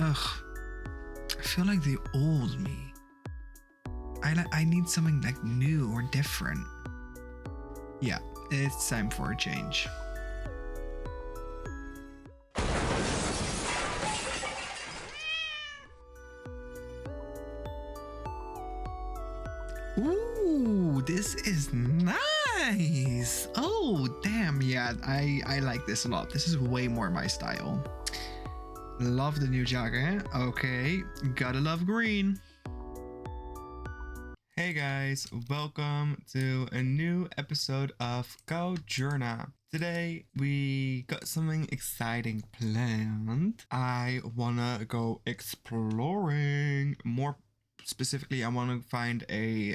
Ugh, I feel like the old me. I need something like new or different. Yeah, it's time for a change. Ooh, this is nice. Oh, damn. Yeah, I like this a lot. This is way more my style. Love the new jacket. Okay, gotta love green. Hey guys, welcome to a new episode of Kaljurna. Today we got something exciting planned. I wanna go exploring. More specifically, I wanna find a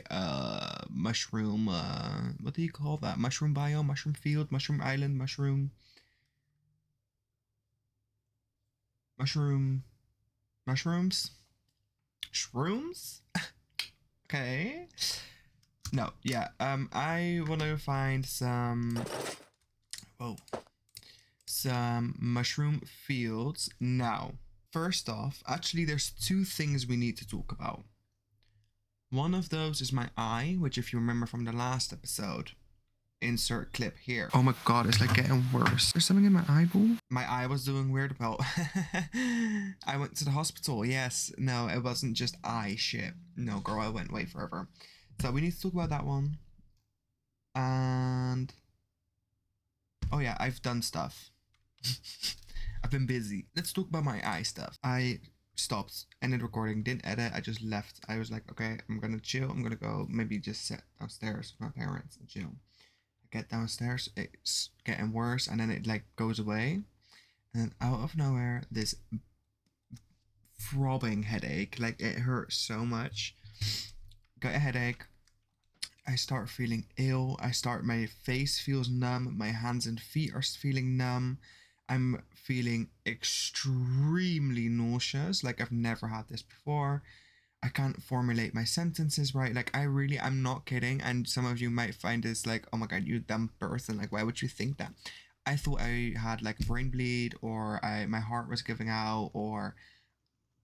mushroom. What do you call that? Mushroom biome, mushroom field, mushroom island, mushrooms. Shrooms? Okay. No, yeah. I want to find some. Whoa. Some mushroom fields. Now, first off, actually, there's two things we need to talk about. One of those is my eye, which, if you remember from the last episode, insert clip here. Oh my god, it's like getting worse. There's something in my eyeball. My eye was doing weird. Well, I went to the hospital. Yes, no, it wasn't just eye shit. No, girl, I went way further. So we need to talk about that one. And oh yeah, I've done stuff. I've been busy. Let's talk about my eye stuff. I stopped, ended recording, didn't edit. I just left. I was like, okay, I'm gonna chill. I'm gonna go maybe just sit downstairs with my parents and chill. Get downstairs, it's getting worse, and then it like goes away, and out of nowhere this throbbing headache, like it hurts so much. Got a headache. I start feeling ill. My face feels numb, my hands and feet are feeling numb. I'm feeling extremely nauseous, like I've never had this before. I can't formulate my sentences right. Like I'm not kidding. And some of you might find this like, oh my god, you dumb person. Like, why would you think that? I thought I had like brain bleed, or my heart was giving out, or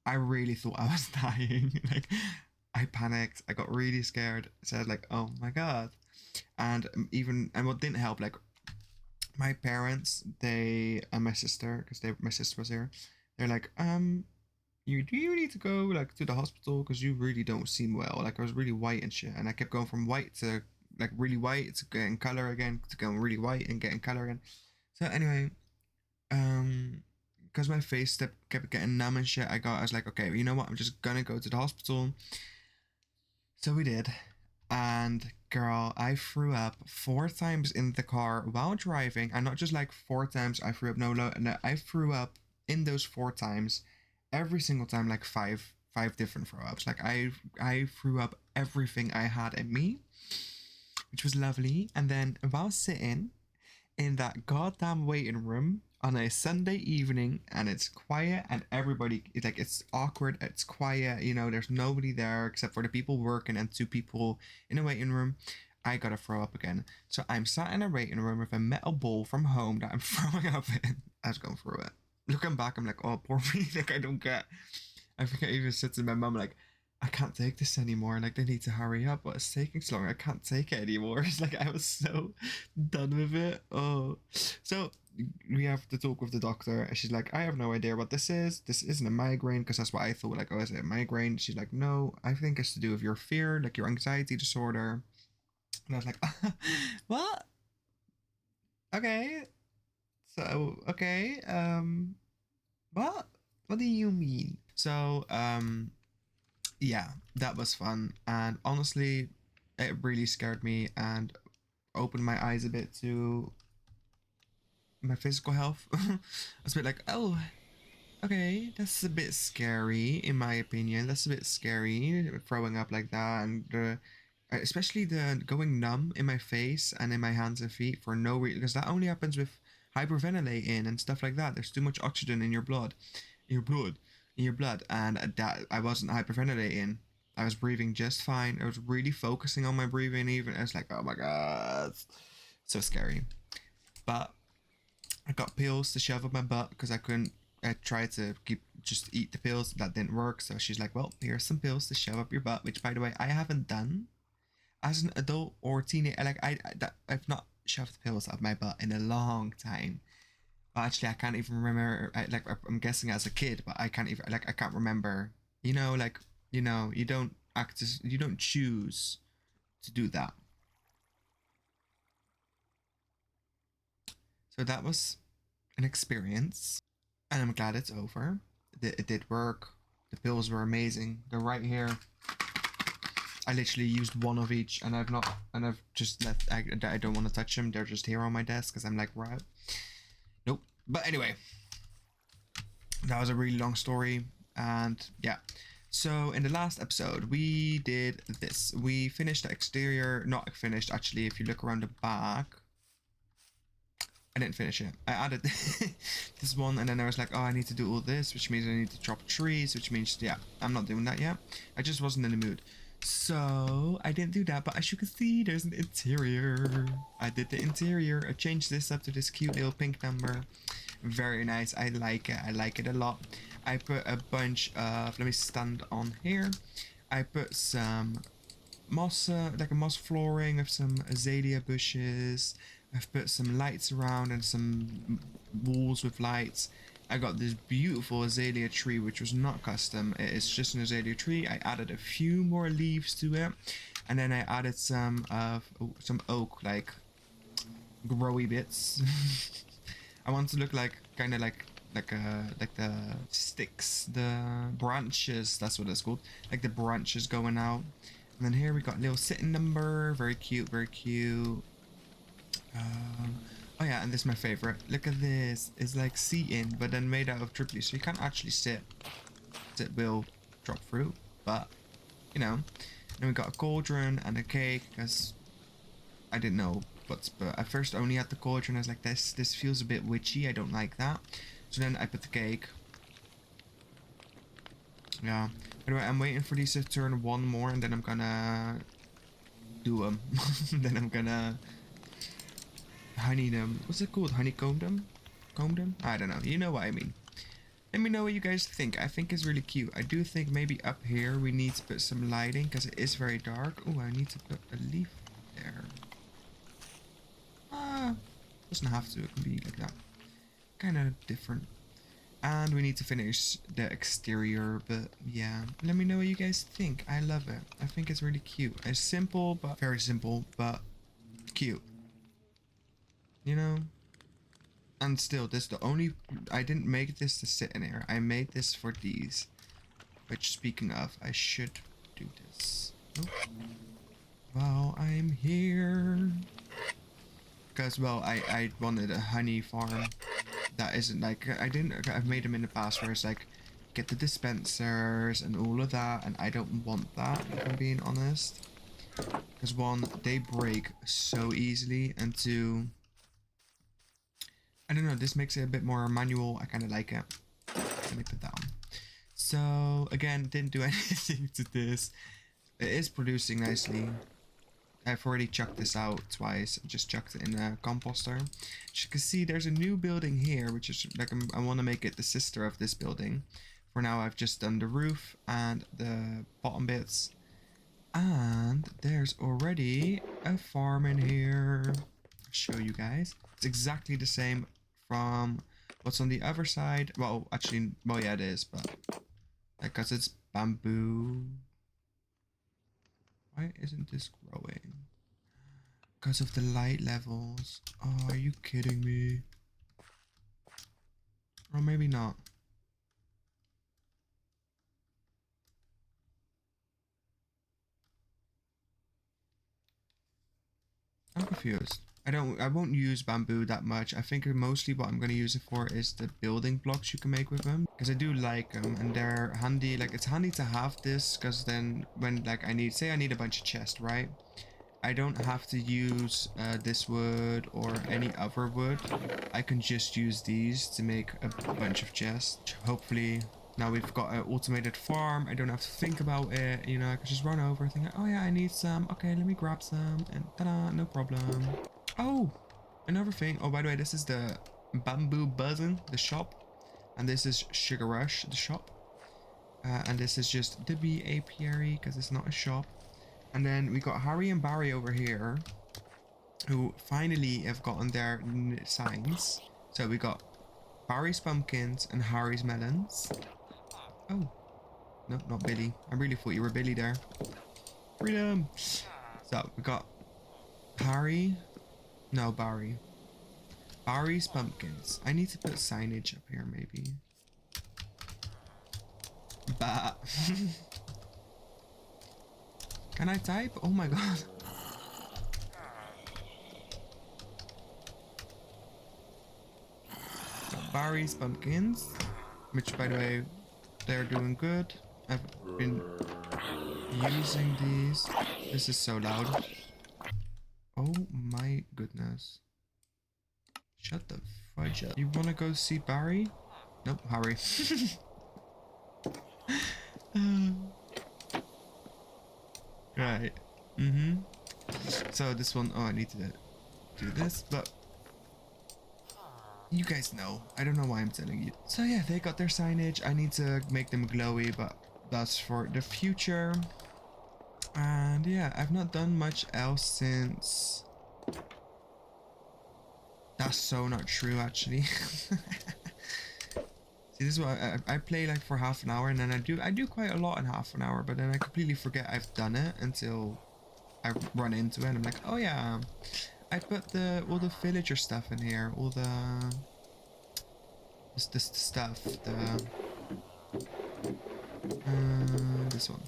I really thought I was dying. Like, I panicked. I got really scared. Said like, oh my god. And what didn't help, like my parents, they and my sister, because my sister was here. They're like, you need to go like to the hospital because you really don't seem well. Like I was really white and shit, and I kept going from white to like really white to getting color again, to going really white and getting color again. So anyway, because my face kept getting numb and shit, I was like, okay, you know what? I'm just gonna go to the hospital. So we did, and girl, I threw up 4 times in the car while driving, and not just like 4 times I threw up. No, I threw up in those 4 times. Every single time, like five different throw ups. Like I threw up everything I had in me, which was lovely. And then while sitting in that goddamn waiting room on a Sunday evening, and it's quiet, and everybody, it's awkward, it's quiet, there's nobody there except for the people working and 2 people in a waiting room. I gotta throw up again. So I'm sat in a waiting room with a metal bowl from home that I'm throwing up in. I was going through it. Looking back, I'm like, oh, poor me. Like, I don't get. I think I even said to my mom, like, I can't take this anymore. Like, they need to hurry up. But it's taking so long. I can't take it anymore. It's like I was so done with it. Oh, so we have to talk with the doctor, and she's like, I have no idea what this is. This isn't a migraine, because that's what I thought. Like, oh, is it a migraine? She's like, no, I think it's to do with your fear, like your anxiety disorder. And I was like, what? Okay. So, okay, what do you mean? So, yeah, that was fun, and honestly, it really scared me and opened my eyes a bit to my physical health. I was a bit like, oh, okay, that's a bit scary, in my opinion. That's a bit scary, throwing up like that, and especially the going numb in my face and in my hands and feet for no reason, because that only happens with hyperventilating and stuff like that. There's too much oxygen in your blood, and that I wasn't hyperventilating. I was breathing just fine. I was really focusing on my breathing. Even I was like, oh my god, so scary. But I got pills to shove up my butt because I couldn't. I tried to just eat the pills. That didn't work, so she's like, well, here's some pills to shove up your butt, which by the way I haven't done as an adult or teenager. Like I've not shoved pills up my butt in a long time. But actually I can't even remember. I'm guessing as a kid, but I can't even, like, I can't remember. You know, like, you know, you don't you don't choose to do that. So that was an experience, and I'm glad it's over. It did work. The pills were amazing. They're right here. I literally used one of each, and I've just let, I don't want to touch them. They're just here on my desk because I'm like, right. Nope. But anyway, that was a really long story, and yeah. So in the last episode, we did this. We finished the exterior, not finished actually. If you look around the back, I didn't finish it. I added this one, and then I was like, oh, I need to do all this, which means I need to chop trees, which means, yeah, I'm not doing that yet. I just wasn't in the mood. So I didn't do that, but as you can see, there's an interior. I did the interior. I changed this up to this cute little pink number. Very nice. I like it. I like it a lot. I put a bunch of, let me stand on here. I put some moss, like a moss flooring of some azalea bushes. I've put some lights around and some walls with lights. I got this beautiful azalea tree, which was not custom. It is just an azalea tree. I added a few more leaves to it, and then I added some oak, like growy bits. I want to look like kind of like the sticks, the branches. That's what it's called. Like the branches going out. And then here we got a little sitting number. Very cute. Very cute. Oh yeah, and this is my favorite. Look at this. It's like seating, but then made out of triply, so you can't actually sit. It will drop through, but you know. Then we got a cauldron and a cake, because I didn't know, but at first I only had the cauldron. I was like, this feels a bit witchy. I don't like that. So then I put the cake. Yeah. Anyway, I'm waiting for these to turn one more, and then I'm gonna do them. Then I'm gonna honey them. What's it called? Honeycomb them? Comb them? I don't know. You know what I mean. Let me know what you guys think. I think it's really cute. I do think maybe up here we need to put some lighting because it is very dark. Oh, I need to put a leaf there. Doesn't have to. It can be like that. Kind of different. And we need to finish the exterior, but yeah. Let me know what you guys think. I love it. I think it's really cute. It's simple, but very simple, but cute. You know? And still, this is the only... I didn't make this to sit in here. I made this for these. Which, speaking of, I should do this. Oh. Well, I'm here. Because, well, I wanted a honey farm. That isn't like... I've made them in the past where it's like... Get the dispensers and all of that. And I don't want that, if I'm being honest. Because one, they break so easily. And two... I don't know, this makes it a bit more manual. I kind of like it. Let me put that on. So, again, didn't do anything to this. It is producing nicely. I've already chucked this out twice. I just chucked it in a composter. As you can see, there's a new building here, which is like, I want to make it the sister of this building. For now, I've just done the roof and the bottom bits. And there's already a farm in here. I'll show you guys. It's exactly the same from what's on the other side. Well, actually, well, yeah, it is, but because it's bamboo. Why isn't this growing? Because of the light levels. Oh, are you kidding me? Or maybe not. I'm confused. I won't use bamboo that much. I think mostly what I'm going to use it for is the building blocks you can make with them. Because I do like them and they're handy. Like, it's handy to have this because then when, like, I need a bunch of chests, right? I don't have to use this wood or any other wood. I can just use these to make a bunch of chests. Hopefully, now we've got an automated farm. I don't have to think about it. You know, I can just run over, think, oh yeah, I need some. Okay, let me grab some, and ta-da, no problem. Oh, another thing. Oh, by the way, this is the bamboo buzzing, the shop. And this is Sugar Rush, the shop. And this is just the bee apiary because it's not a shop. And then we got Harry and Barry over here, who finally have gotten their signs. So we got Barry's pumpkins and Harry's melons. Oh, no, not Billy. I really thought you were Billy there. Freedom! So we got Harry. No, Barry. Barry's pumpkins. I need to put signage up here, maybe. Bah. Can I type? Oh my god. So Barry's pumpkins, which by the way, they're doing good. I've been using these. This is so loud. Oh my goodness. Shut the fudge up. You wanna go see Barry? Nope, Harry. Right. So this one, oh, I need to do this, but you guys know. I don't know why I'm telling you. So yeah, they got their signage. I need to make them glowy, but that's for the future. And yeah, I've not done much else since. That's so not true, actually. See, this is what I play like for half an hour, and then I do quite a lot in half an hour, but then I completely forget I've done it until I run into it and I'm like, oh yeah, I put all the villager stuff in here, all the this stuff, this one.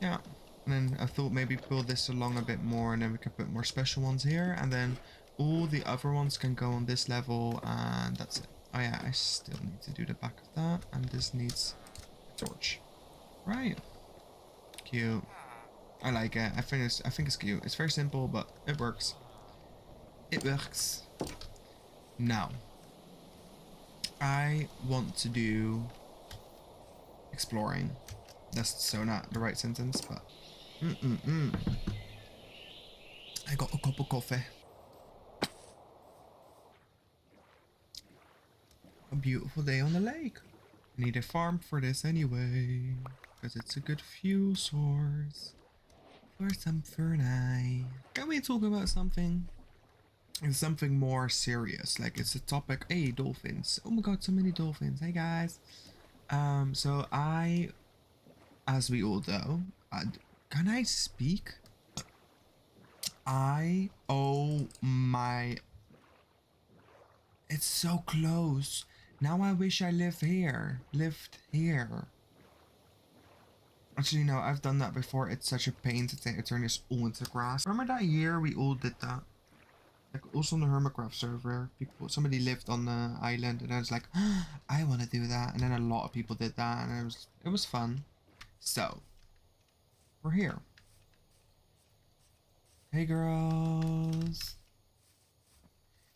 Yeah. And then I thought maybe pull this along a bit more, and then we can put more special ones here, and then all the other ones can go on this level, and that's it. Oh yeah, I still need to do the back of that, and this needs a torch. Right. Cute. I like it. I think it's cute. It's very simple, but it works. It works. Now, I want to do exploring. That's so not the right sentence, but I got a cup of coffee. A beautiful day on the lake. I need a farm for this anyway, because it's a good fuel source for some ferni. Can we talk about something? It's something more serious, like it's a topic. Hey, dolphins. Oh my god, so many dolphins. Hey guys. So I, as we all know, can I speak? Oh my, it's so close. Now I wish I lived here. Actually, no, I've done that before. It's such a pain to turn this all into grass. Remember that year we all did that? Like also on the Hermitcraft server, somebody lived on the island, and I was like, I want to do that, and then a lot of people did that, and it was fun. So we're here. Hey girls.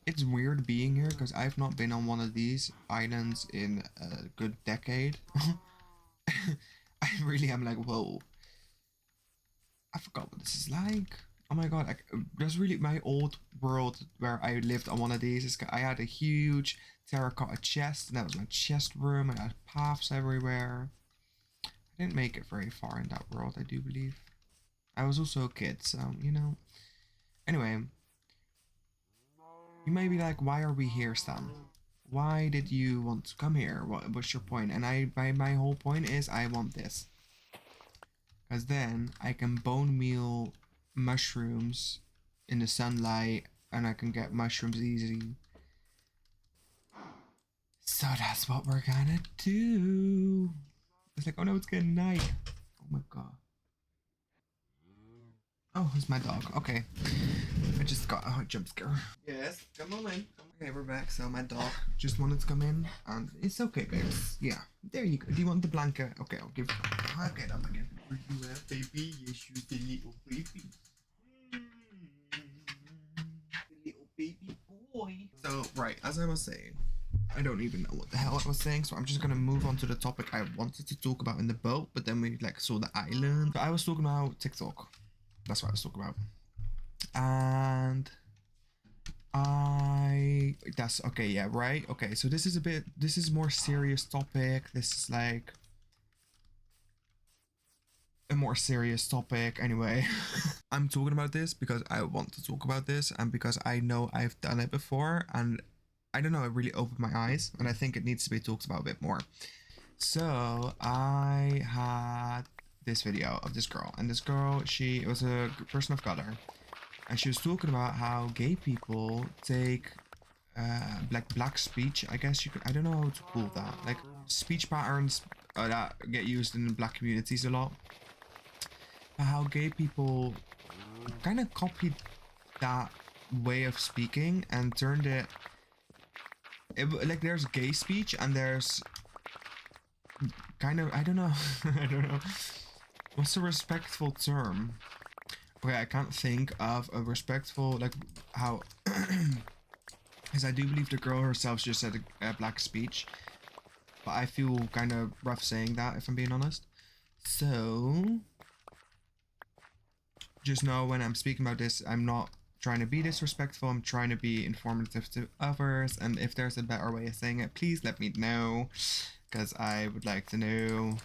It's weird being here because I've not been on one of these islands in a good decade. I really am like, whoa. I forgot what this is like. Oh my god, there's really my old world where I lived on one of these. I had a huge terracotta chest, and that was my chest room, and I had paths everywhere. I didn't make it very far in that world, I do believe. I was also a kid, so, you know. Anyway. You may be like, why are we here, Stan? Why did you want to come here? What's your point? And my whole point is I want this. Because then I can bone meal mushrooms in the sunlight, and I can get mushrooms easy. So that's what we're gonna do. It's like, oh no, it's getting night. Oh my god. Oh, it's my dog. Okay. I just got a jump scare. Yes, come on in. Okay, we're back. So my dog just wanted to come in, and it's okay, babes. Yeah, there you go. Do you want the blanket? Okay, I'll give. I'll get up again. Where you at, baby? Yes, you the little baby. The little baby boy. So right, as I was saying, I don't even know what the hell I was saying, so I'm just gonna move on to the topic I wanted to talk about in the boat, but then we like saw the island. So I was talking about TikTok. That's what I was talking about. And That's okay, yeah, right? Okay, so this is more serious topic. This is like a more serious topic anyway. I'm talking about this because I want to talk about this and because I know I've done it before and I don't know, it really opened my eyes and I think it needs to be talked about a bit more. So I had this video of this girl, and this girl, she was a person of color, and she was talking about how gay people take like black speech, I guess you could, I don't know how to call that, like speech patterns that get used in black communities a lot, but how gay people kind of copied that way of speaking and turned it like there's gay speech and there's kind of, I don't know, I don't know. What's a respectful term? Okay, I can't think of a respectful, like, how, because I do believe the girl herself just said a black speech, but I feel kind of rough saying that, if I'm being honest. So, just know when I'm speaking about this, I'm not trying to be disrespectful, I'm trying to be informative to others, and if there's a better way of saying it, please let me know, because I would like to know.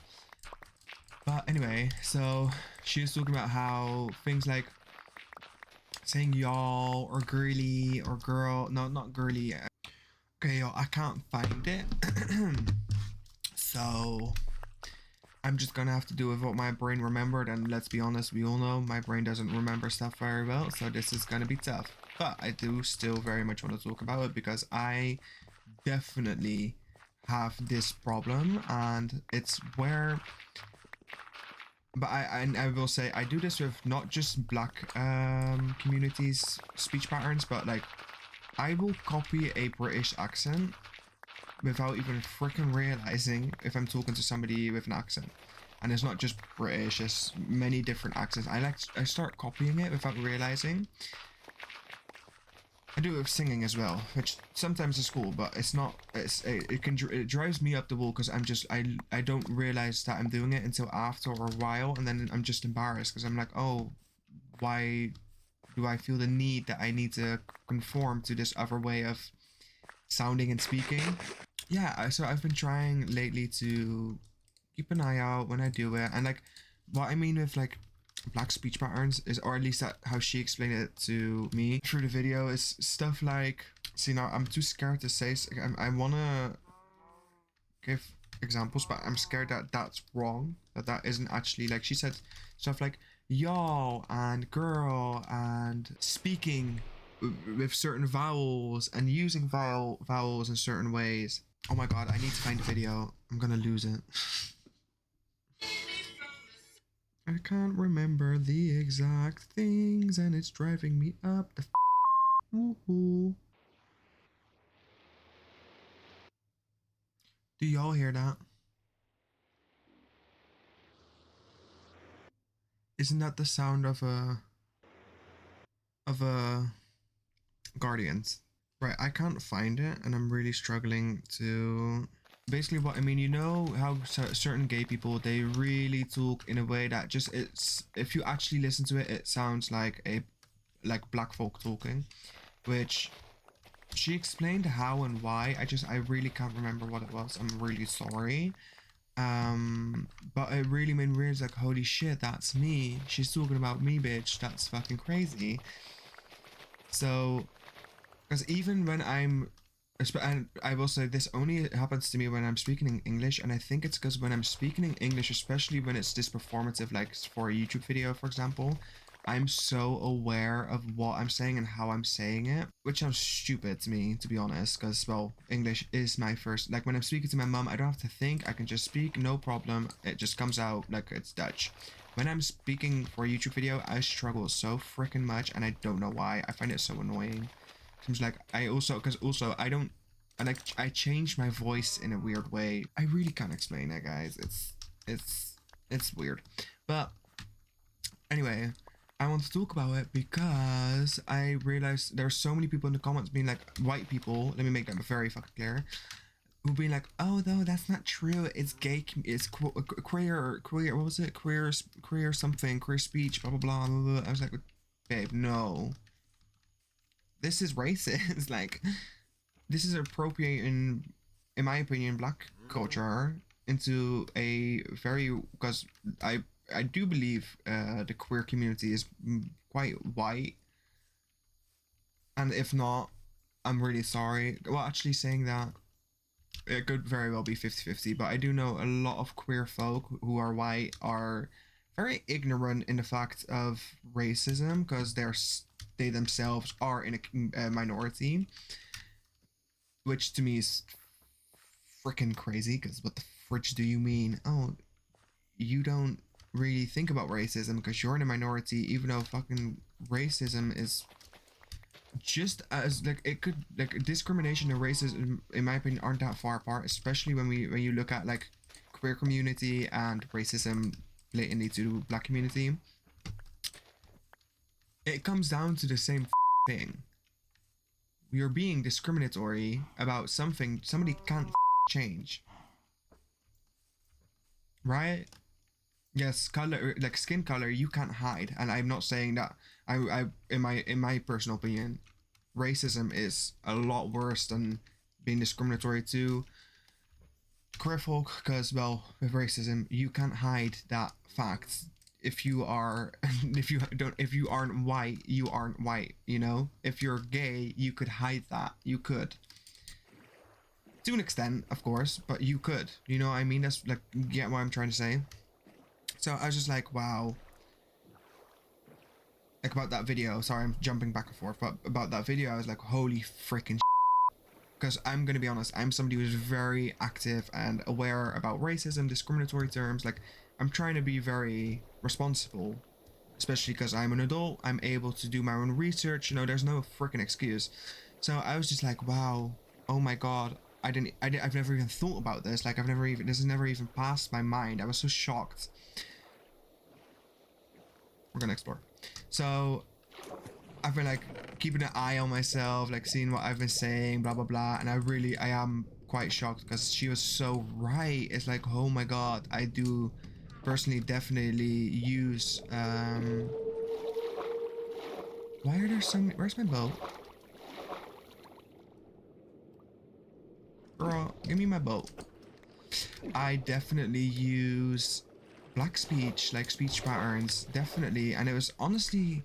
But anyway, so she was talking about how things like saying y'all or girly or girl, no, not girly. Okay, yo, I can't find it. So I'm just gonna have to do with what my brain remembered, and let's be honest, we all know my brain doesn't remember stuff very well, so this is gonna be tough. But I do still very much want to talk about it because I definitely have this problem, and it's where, but I will say I do this with not just black communities speech patterns, but like I will copy a British accent without even freaking realizing if I'm talking to somebody with an accent. And it's not just British, it's many different accents. I start copying it without realizing. I do it with singing as well, which sometimes is cool, but it's not. It drives me up the wall because I don't realize that I'm doing it until after a while, and then I'm just embarrassed because I'm like, oh, why do I feel the need that I need to conform to this other way of sounding and speaking? Yeah, so I've been trying lately to keep an eye out when I do it, and like what I mean with like black speech patterns is, or at least that how she explained it to me through the video, is stuff like, see, now I'm too scared to say, I want to give examples, but I'm scared that that's wrong, that isn't actually, like she said stuff like y'all and girl and speaking with certain vowels and using vowels in certain ways. Oh my god, I need to find a video, I'm gonna lose it. I can't remember the exact things and it's driving me up the woohoo. Do y'all hear that? Isn't that the sound of a Guardians? Right, I can't find it and I'm really struggling to, basically what I mean, you know how certain gay people, they really talk in a way that just, it's, if you actually listen to it, it sounds like like black folk talking, which she explained how and why. I really can't remember what it was. I'm really sorry. But it really made me realize, like, holy shit, that's me. She's talking about me, bitch. That's fucking crazy. So, because even when and I will say this only happens to me when I'm speaking in English, and I think it's because when I'm speaking in English, especially when it's this performative, like for a YouTube video, for example, I'm so aware of what I'm saying and how I'm saying it, which sounds stupid to me, to be honest, because, well, English is my first, like when I'm speaking to my mom, I don't have to think, I can just speak, no problem, it just comes out like it's Dutch. When I'm speaking for a YouTube video, I struggle so freaking much, and I don't know why. I find it so annoying. Seems like because also I don't, and I change my voice in a weird way. I really can't explain it, guys. It's weird. But anyway, I want to talk about it because I realized there's so many people in the comments being like, white people, let me make that very fucking clear, who being like, oh no, that's not true, it's gay, it's queer, what was it, queer something, queer speech, blah blah blah blah blah. I was like, babe, no, this is racist. Like, this is appropriating, in my opinion, black culture into a very, because I do believe the queer community is quite white, and if not, I'm really sorry. Well, actually saying that, it could very well be 50-50, but I do know a lot of queer folk who are white are very ignorant in the fact of racism, because they themselves are in a minority, which to me is freaking crazy, because what the fridge do you mean? Oh, you don't really think about racism because you're in a minority, even though fucking racism is just as like, it could, like, discrimination and racism in my opinion aren't that far apart, especially when you look at like queer community and racism blatantly to black community. It comes down to the same thing. You're being discriminatory about something somebody can't change, right? Yes, color, like skin color, you can't hide, and I'm not saying that. I in my personal opinion, racism is a lot worse than being discriminatory to queer folk, because, well, with racism, you can't hide that fact. If you are, if you aren't white, you aren't white. You know, if you're gay, you could hide that. You could, to an extent, of course, but you could. You know what I mean? That's like, get what I'm trying to say. So I was just like, wow. Like, about that video, sorry, I'm jumping back and forth, but about that video, I was like, holy freaking because I'm gonna be honest, I'm somebody who's very active and aware about racism, discriminatory terms. Like, I'm trying to be very responsible, especially because I'm an adult. I'm able to do my own research. You know, there's no freaking excuse. So I was just like, wow, oh my god, I've never even thought about this. Like, this has never even passed my mind. I was so shocked. We're gonna explore. So I've been like keeping an eye on myself, like seeing what I've been saying, blah blah blah, and I am quite shocked because she was so right. It's like, oh my god, I do personally definitely use why are there so many? Where's my boat? Girl, give me my boat. I definitely use black speech, like speech patterns, definitely, and it was honestly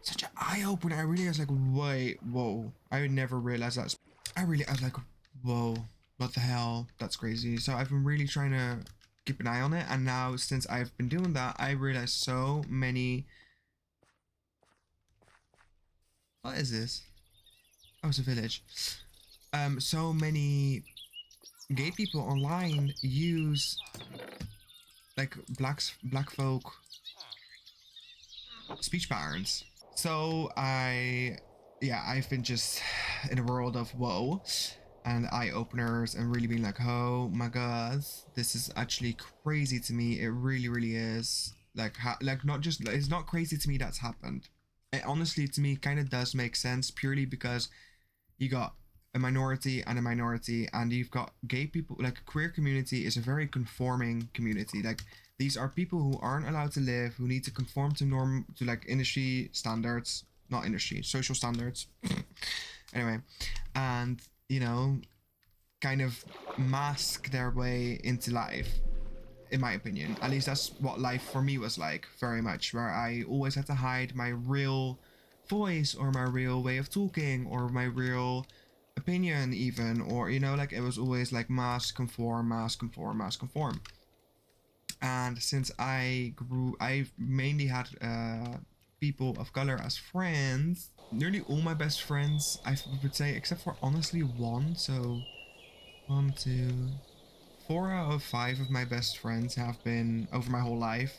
such an eye-opener. I really was like, wait, whoa, I would never realize that. I was like, whoa, what the hell, that's crazy. So I've been really trying to keep an eye on it, and now since I've been doing that, I realized so many. What is this? Oh, it's a village. So many gay people online use like black folk speech patterns. So I've been just in a world of whoa and eye openers, and really being like, oh my god, this is actually crazy to me. It really, really is. Like, not just, it's not crazy to me that's happened. It honestly, to me, kind of does make sense, purely because you got a minority and a minority, and you've got gay people. Like, queer community is a very conforming community. Like, these are people who aren't allowed to live, who need to conform to like industry standards, not industry, social standards. Anyway, and you know, kind of mask their way into life. In my opinion, at least that's what life for me was like, very much, where I always had to hide my real voice, or my real way of talking, or my real opinion even, or, you know, like, it was always like mask, conform, mask, conform, mask, conform. And since I mainly had people of color as friends. Nearly all my best friends, I would say, except for honestly one. So 1, 2, 4 out of 5 of my best friends have been, over my whole life,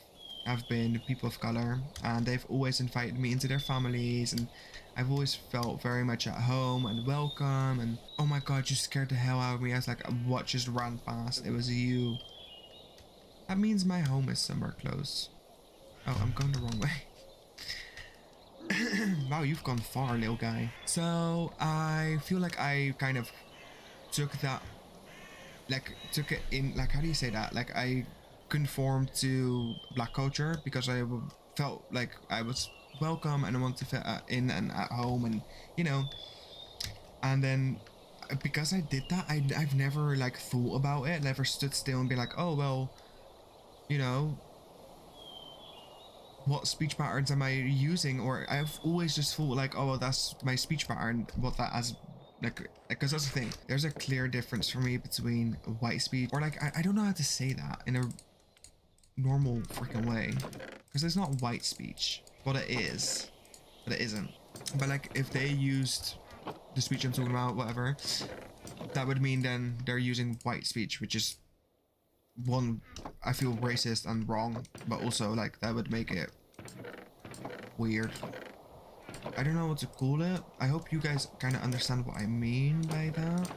have been people of color, and they've always invited me into their families, and I've always felt very much at home and welcome. And oh my god, you scared the hell out of me. I was like, what just ran past? It was you. That means my home is somewhere close. Oh, I'm going the wrong way. Wow, you've gone far, little guy. So I feel like I kind of took that, like, took it in, like, how do you say that? Like, I conformed to black culture because I felt like I was welcome and want to fit in and at home, and you know. And then because I did that, I've never like thought about it, never stood still and be like, oh well, you know, what speech patterns am I using? Or I've always just thought like, oh well, that's my speech pattern, what that as like, because that's the thing, there's a clear difference for me between white speech, or like I don't know how to say that in a normal freaking way, because it's not white speech. Well, it is, but it isn't. But like if they used the speech I'm talking about, whatever, that would mean then they're using white speech, which is one, I feel racist and wrong, but also like that would make it weird. I don't know what to call it. I hope you guys kind of understand what I mean by that.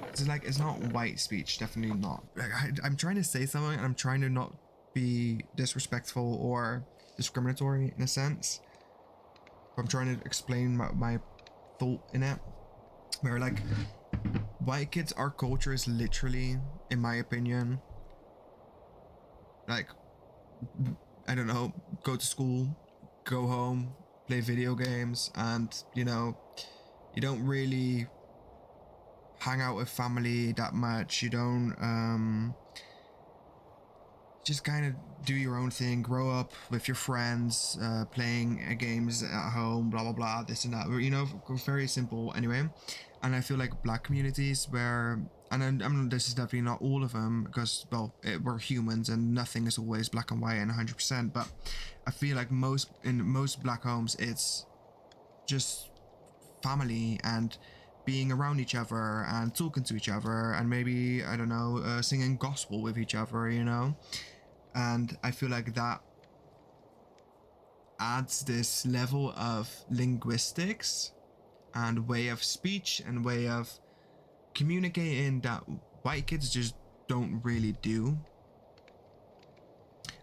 It's like, it's not white speech, definitely not. Like, I'm trying to say something and I'm trying to not be disrespectful or discriminatory in a sense. But I'm trying to explain my thought in it. Where like, white kids, our culture is literally, in my opinion, like, I don't know, go to school, go home, play video games, and you know, you don't really hang out with family that much. You don't just kind of do your own thing, grow up with your friends, playing games at home, blah blah blah, this and that, you know, very simple anyway. And I feel like black communities where, and I'm this is definitely not all of them, because well, we're humans and nothing is always black and white and 100%, but I feel like in most black homes it's just family and being around each other and talking to each other and maybe, I don't know, singing gospel with each other, you know. And I feel like that adds this level of linguistics and way of speech and way of communicating that white kids just don't really do.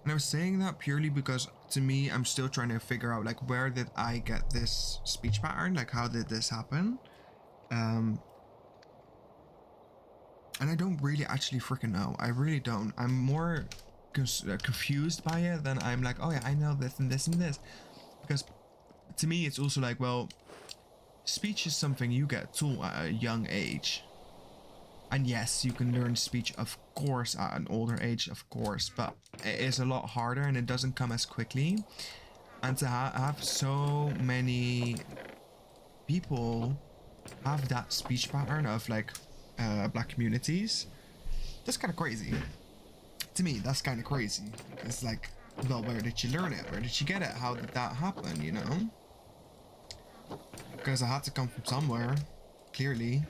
And I was saying that purely because to me, I'm still trying to figure out like, where did I get this speech pattern? Like, how did this happen? And I don't really actually freaking know. I really don't. I'm more confused by it than I'm like, oh yeah, I know this and this and this. Because to me, it's also like, well, speech is something you get taught at a young age. And yes, you can learn speech, of course, at an older age, of course, but it is a lot harder and it doesn't come as quickly. And to have so many people have that speech pattern of like black communities, that's kind of crazy. To me, that's kind of crazy. It's like, well, where did you learn it? Where did you get it? How did that happen, you know? Because it had to come from somewhere, clearly.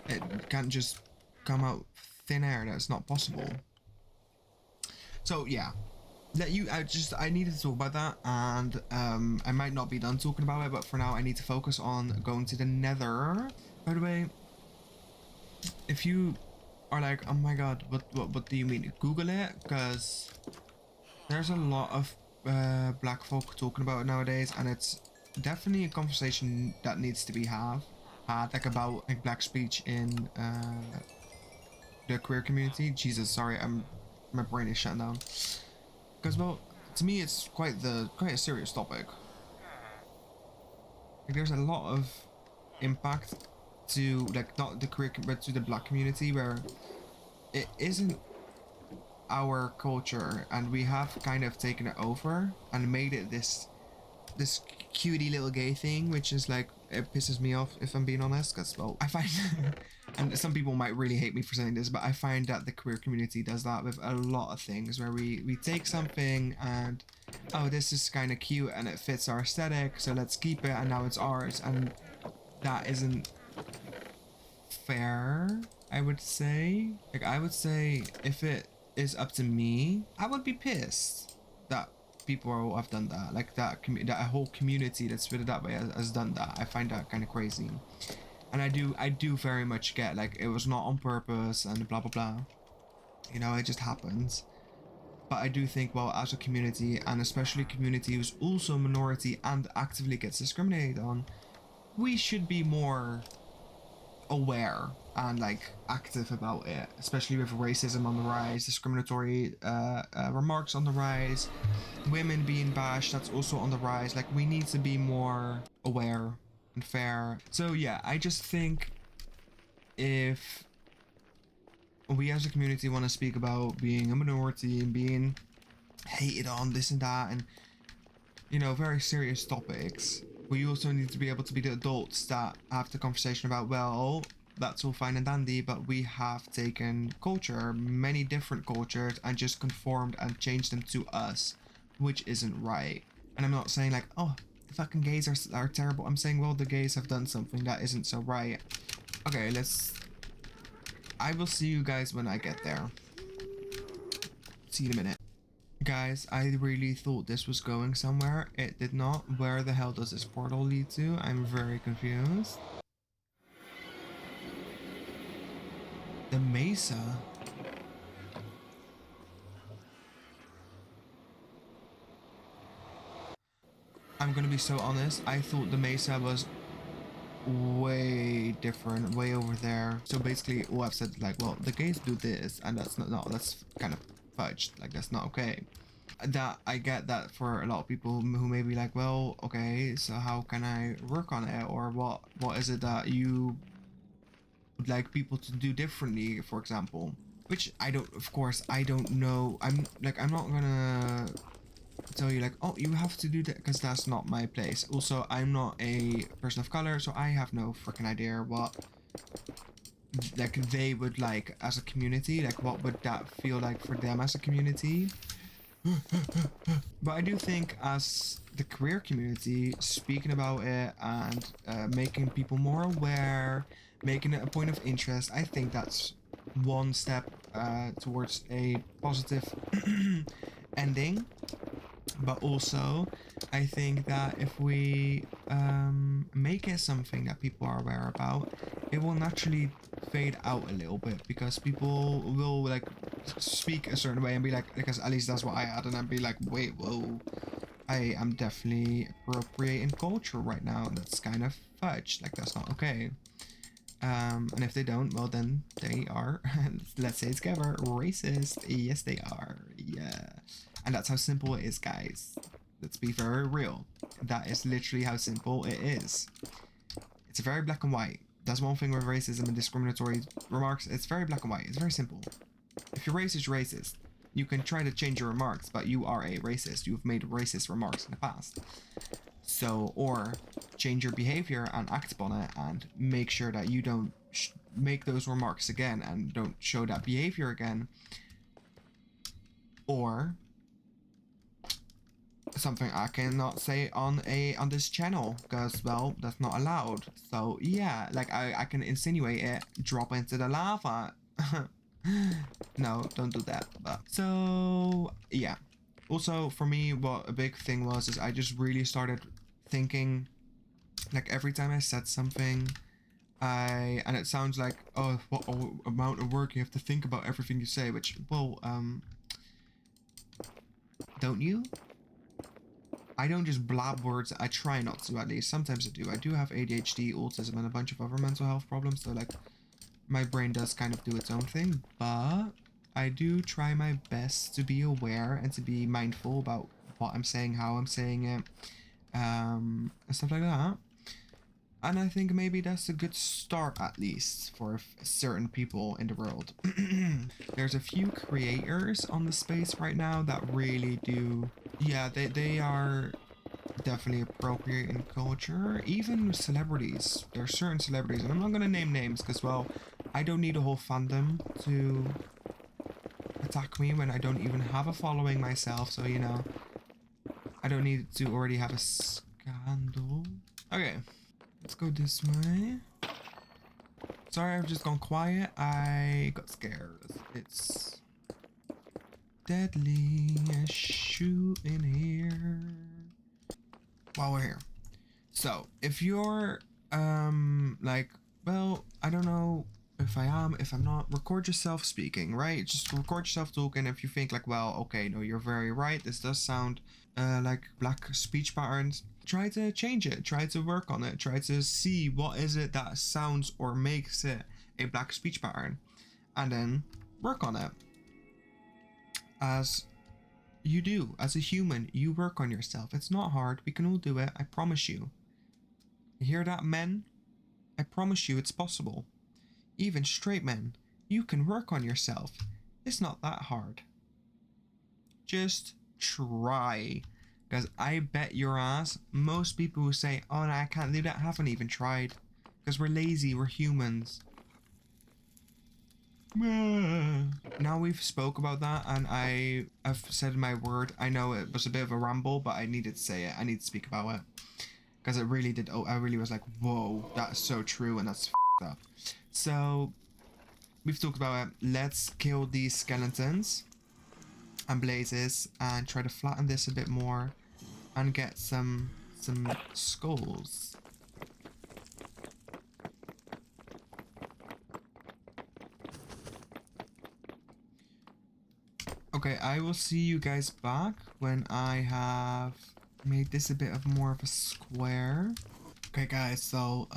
It can't just come out thin air. That's not possible. So yeah, I needed to talk about that, and I might not be done talking about it, but for now I need to focus on going to the nether. By the way, if you are like, oh my god, what do you mean? Google it, because there's a lot of black folk talking about it nowadays, and it's definitely a conversation that needs to be had like about like black speech in the queer community. Jesus, sorry, my brain is shutting down. Because well, to me it's quite a serious topic. Like, there's a lot of impact to like not the queer but to the black community, where it isn't our culture and we have kind of taken it over and made it this cutie little gay thing, which is like, it pisses me off if I'm being honest, because well, I find and some people might really hate me for saying this, but I find that the queer community does that with a lot of things, where we take something and, oh, this is kind of cute and it fits our aesthetic, so let's keep it and now it's ours, and that isn't fair, I would say. Like, I would say if it is up to me, I would be pissed that people have done that, like that whole community that's split it that way has done that. I find that kind of crazy, and I do very much get like it was not on purpose and blah blah blah, you know, it just happens. But I do think, well, as a community, and especially a community who's also a minority and actively gets discriminated on, we should be more aware and like active about it, especially with racism on the rise, discriminatory remarks on the rise, women being bashed, that's also on the rise. Like, we need to be more aware and fair. So yeah, I just think if we as a community want to speak about being a minority and being hated on, this and that, and you know, very serious topics, we also need to be able to be the adults that have the conversation about, well, that's all fine and dandy, but we have taken culture, many different cultures, and just conformed and changed them to us, which isn't right. And I'm not saying like, oh, the fucking gays are terrible. I'm saying, well, the gays have done something that isn't so right. Okay, I will see you guys when I get there. See you in a minute. Guys, I really thought this was going somewhere. It did not. Where the hell does this portal lead to? I'm very confused. The mesa? I'm gonna be so honest, I thought the mesa was way different, way over there. So basically all I've said, like, well, the gays do this, and that's not, no, that's kind of fudged. Like, that's not okay. That I get that for a lot of people who may be like, well, okay, so how can I work on it, or what is it that you would like people to do differently, for example? Which I don't, of course, I don't know. I'm not gonna tell you like, oh, you have to do that, because that's not my place. Also, I'm not a person of color, so I have no freaking idea what like they would like as a community, like what would that feel like for them as a community. But I do think as the queer community, speaking about it and making people more aware, making it a point of interest, I think that's one step towards a positive ending. But also, I think that if we make it something that people are aware about, it will naturally fade out a little bit, because people will like speak a certain way and be like, because at least that's what I had, and I'd be like, wait, whoa, I am definitely appropriating culture right now. That's kind of fudge. Like, that's not okay. And if they don't, well, then they are, let's say it's together, racist. Yes, they are. Yeah. And that's how simple it is, guys. Let's be very real. That is literally how simple it is. It's very black and white. That's one thing with racism and discriminatory remarks. It's very black and white. It's very simple. If you're racist, you're racist. You can try to change your remarks, but you are a racist. You've made racist remarks in the past. So, or change your behavior and act upon it, and make sure that you don't make those remarks again and don't show that behavior again. Or something I cannot say on this channel, because, well, that's not allowed. So yeah, like I can insinuate it, drop into the lava. No, don't do that. But so yeah. Also, for me, what a big thing was is I just really started thinking, like, every time I said something, and it sounds like, oh, what amount of work you have to think about everything you say, which, well, don't you? I don't just blab words. I try not to, at least. Sometimes I do. I do have ADHD, autism, and a bunch of other mental health problems, so like my brain does kind of do its own thing, but I do try my best to be aware and to be mindful about what I'm saying, how I'm saying it, and stuff like that. And I think maybe that's a good start, at least, for certain people in the world. There's a few creators on the space right now that really do, yeah, they are definitely appropriating culture. Even celebrities. There are certain celebrities, and I'm not gonna name names because, well, I don't need a whole fandom to attack me when I don't even have a following myself, so, you know, I don't need to already have a scandal. Okay, let's go this way. Sorry, I've just gone quiet. I got scared. It's deadly as shoot in here. While we're here. So, if you're, like, well, I don't know if I am, if I'm not, record yourself speaking, right? Just record yourself talking. If you think like, well, okay, no, you're very right. This does sound, like black speech patterns. Try to change it. Try to work on it. Try to see what is it that sounds or makes it a black speech pattern and then work on it. As you do, as a human, you work on yourself. It's not hard. We can all do it. I promise you. You hear that, men? I promise you it's possible. Even straight men, you can work on yourself. It's not that hard. Just try. Because I bet your ass, most people who say, oh no, I can't do that, haven't even tried. Because we're lazy, we're humans. Now we've spoke about that and I've said my word. I know it was a bit of a ramble, but I needed to say it. I need to speak about it. Because it really did, I really was like, whoa, that's so true and that's f***ed up. So, we've talked about it. Let's kill these skeletons and blazes and try to flatten this a bit more and get some skulls. Okay, I will see you guys back when I have made this a bit of more of a square. Okay guys, so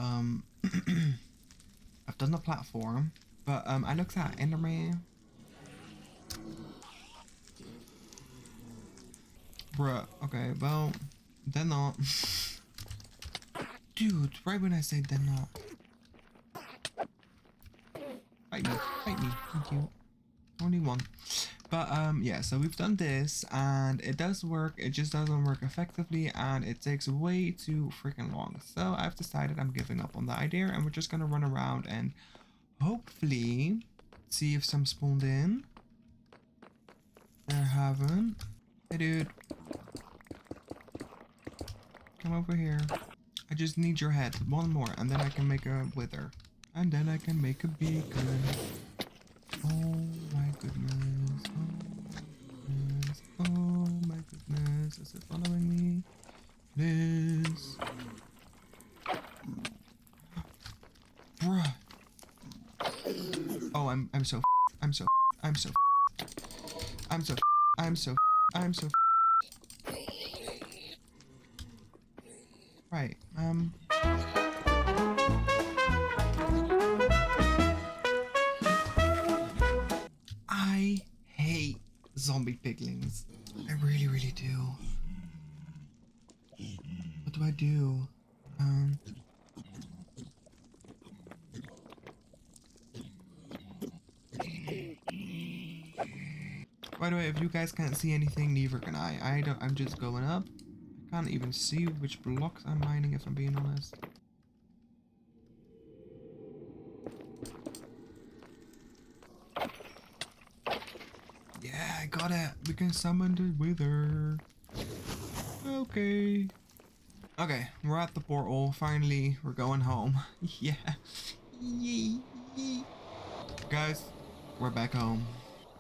I've done the platform, but I looked at Enderman. Bruh, okay, well, they're not. Dude, right when I say they're not. Fight me, thank you. Only one. But yeah, so we've done this and it does work, it just doesn't work effectively and it takes way too freaking long. So I've decided I'm giving up on the idea and we're just gonna run around and hopefully see if some spawned in. There haven't. Hey dude. Come over here. I just need your head. One more and then I can make a wither. And then I can make a beacon. Oh my goodness. Oh my goodness. Is it following me? It is. Bruh. Oh, I'm so right. I hate zombie piglins. I really, really do. What do I do? By the way, if you guys can't see anything, neither can I. I'm just going up. I can't even see which blocks I'm mining, if I'm being honest. Yeah, I got it. We can summon the wither. Okay. Okay, we're at the portal. Finally, we're going home. Yeah. Yee. Guys, we're back home.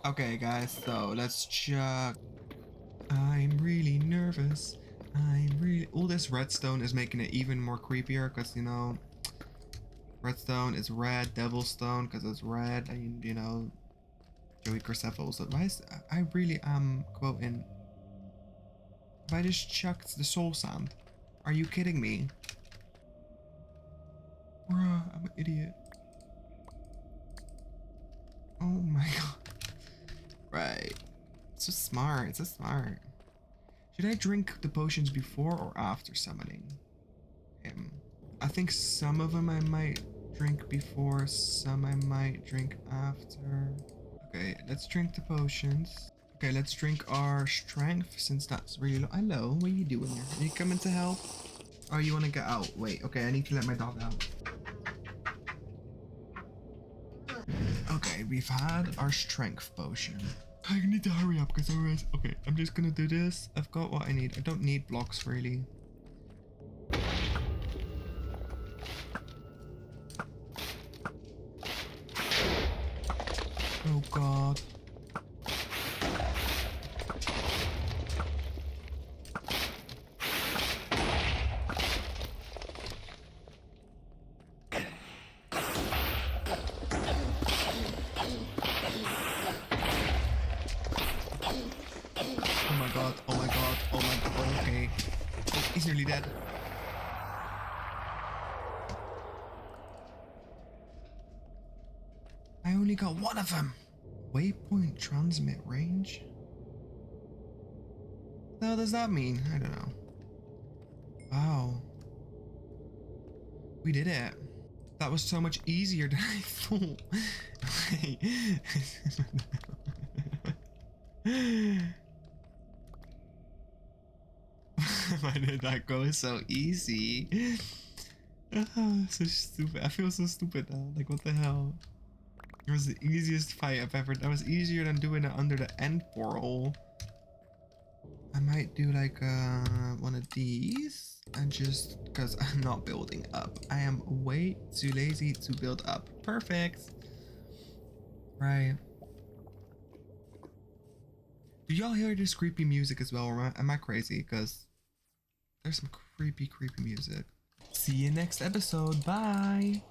Okay, guys, so let's check. I'm really nervous. All this redstone is making it even more creepier because, you know, redstone is red, devil stone because it's red, and, you know, Joey Chrysophos. So I really am quoting. Have I just chucked the soul sand? Are you kidding me? Bruh, I'm an idiot. Oh my god. Right. It's so smart. It's so smart. Should I drink the potions before or after summoning him? I think some of them I might drink before, some I might drink after. Okay, let's drink the potions. Okay, let's drink our strength since that's really low. Hello, what are you doing here? Are you coming to help? Oh, you want to get out? Wait, okay, I need to let my dog out. Okay, we've had our strength potion. I need to hurry up because otherwise... Okay, I'm just gonna do this. I've got what I need. I don't need blocks, really. Oh, God. Oh my god, okay. Oh, he's nearly dead. only got one of them. Waypoint transmit range? What the hell does that mean? I don't know. Wow. We did it. That was so much easier than I thought. Why did that go so easy? So stupid. I feel so stupid now. Like, what the hell? It was the easiest fight I've ever. That was easier than doing it under the end portal. I might do like one of these and just because I'm not building up. I am way too lazy to build up. Perfect. Right. Do y'all hear this creepy music as well? Or am I crazy? Because there's some creepy music. See you next episode. Bye.